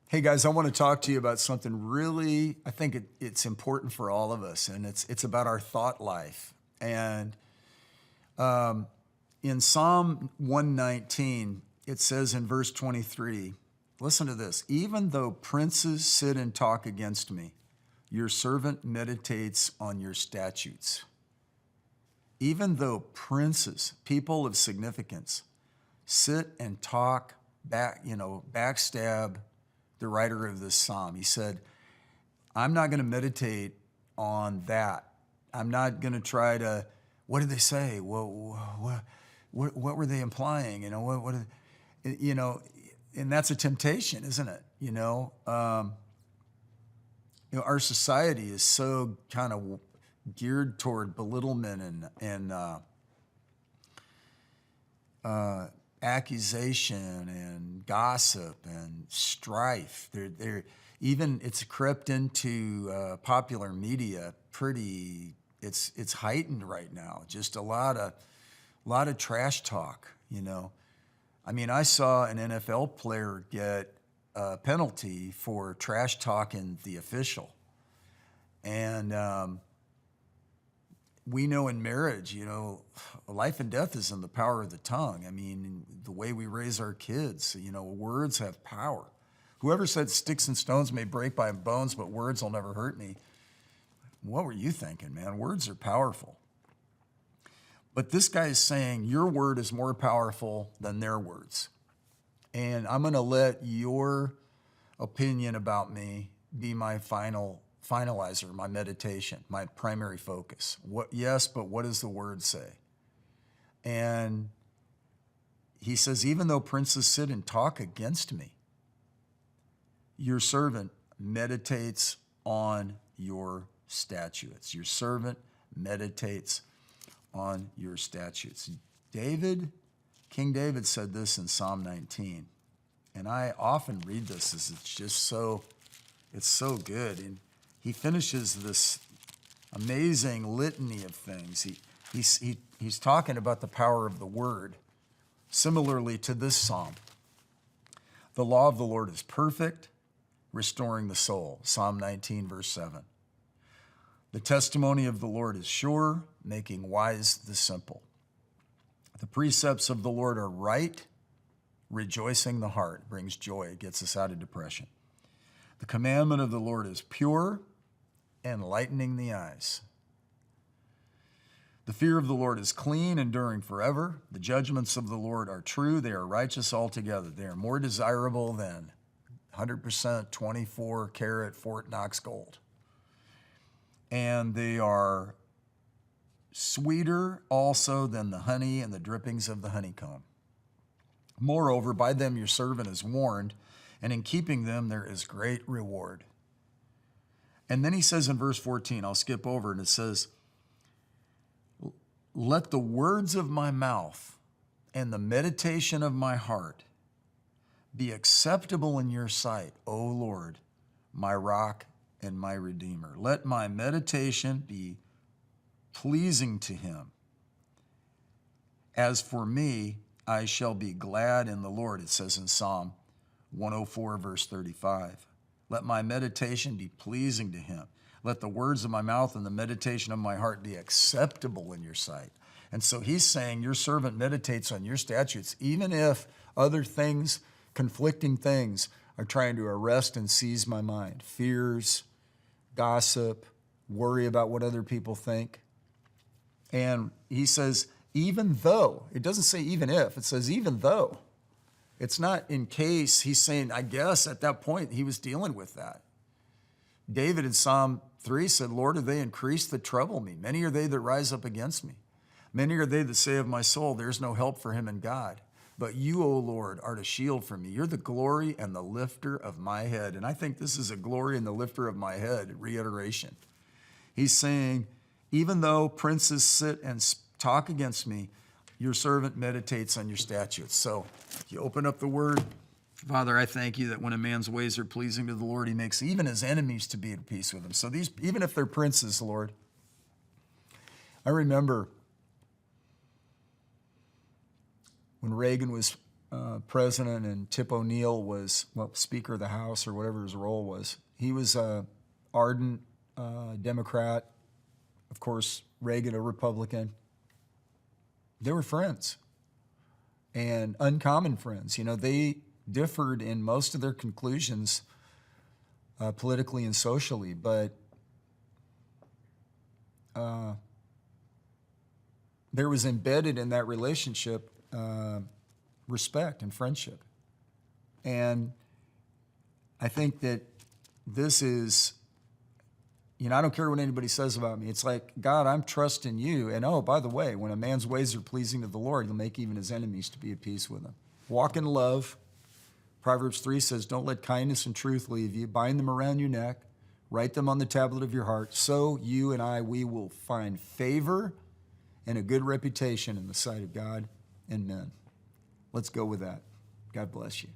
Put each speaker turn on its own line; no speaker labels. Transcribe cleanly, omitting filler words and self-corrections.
Hey guys, I want to talk to you about something really, I think it's important for all of us, and it's about our thought life. And in Psalm 119, it says in verse 23, listen to this, even though princes sit and talk against me, your servant meditates on your statutes. Even though princes, people of significance, sit and talk backstab the writer of this psalm. He said, I'm not going to meditate on that. I'm not going to try to, what did they say? What were they implying? And that's a temptation, isn't it? Our society is so kind of geared toward belittlement and accusation and gossip and strife. It's crept into popular media it's heightened right now. Just a lot of trash talk, I mean, I saw an NFL player get a penalty for trash talking the official. And we know in marriage, life and death is in the power of the tongue. I mean, the way we raise our kids, words have power. Whoever said sticks and stones may break my bones, but words will never hurt me. What were you thinking, man? Words are powerful. But this guy is saying your word is more powerful than their words. And I'm going to let your opinion about me be my finalizer, my meditation, my primary focus. Yes, but what does the word say? And he says, even though princes sit and talk against me, your servant meditates on your statutes. Your servant meditates on your statutes. King David said this in Psalm 19. And I often read this as it's so good. And he finishes this amazing litany of things. He's talking about the power of the word, similarly to this psalm. The law of the Lord is perfect, restoring the soul. Psalm 19, verse 7. The testimony of the Lord is sure, making wise the simple. The precepts of the Lord are right, rejoicing the heart, brings joy, gets us out of depression. The commandment of the Lord is pure, enlightening the eyes. The fear of the Lord is clean, enduring forever. The judgments of the Lord are true. They are righteous altogether. They are more desirable than 100% 24 karat Fort Knox gold. And they are sweeter also than the honey and the drippings of the honeycomb. Moreover, by them your servant is warned, and in keeping them there is great reward. And then he says in verse 14, I'll skip over, and it says, let the words of my mouth and the meditation of my heart be acceptable in your sight, O Lord, my rock and my redeemer. Let my meditation be pleasing to him. As for me, I shall be glad in the Lord, it says in Psalm 104, verse 35. Let my meditation be pleasing to him. Let the words of my mouth and the meditation of my heart be acceptable in your sight. And so he's saying your servant meditates on your statutes, even if other things, conflicting things, are trying to arrest and seize my mind. Fears, gossip, worry about what other people think. And he says, even though, it doesn't say even if, it says even though. It's not in case. He's saying, I guess at that point he was dealing with that. David in Psalm 3 said, Lord, have they increased that trouble me? Many are they that rise up against me. Many are they that say of my soul, there's no help for him in God. But you, O Lord, art a shield for me. You're the glory and the lifter of my head. And I think this is a glory and the lifter of my head reiteration. He's saying, even though princes sit and talk against me, your servant meditates on your statutes. So you open up the word. Father, I thank you that when a man's ways are pleasing to the Lord, he makes even his enemies to be at peace with him. So these, even if they're princes, Lord, I remember when Reagan was president, and Tip O'Neill was, well, Speaker of the House or whatever his role was. He was a ardent Democrat. Of course, Reagan, a Republican. They were friends, and uncommon friends. You know, they differed in most of their conclusions politically and socially, but there was embedded in that relationship respect and friendship. And I think that this is, you know, I don't care what anybody says about me. It's like, God, I'm trusting you. And oh, by the way, when a man's ways are pleasing to the Lord, he'll make even his enemies to be at peace with him. Walk in love. Proverbs 3 says, don't let kindness and truth leave you. Bind them around your neck. Write them on the tablet of your heart. So you and I, we will find favor and a good reputation in the sight of God and men. Let's go with that. God bless you.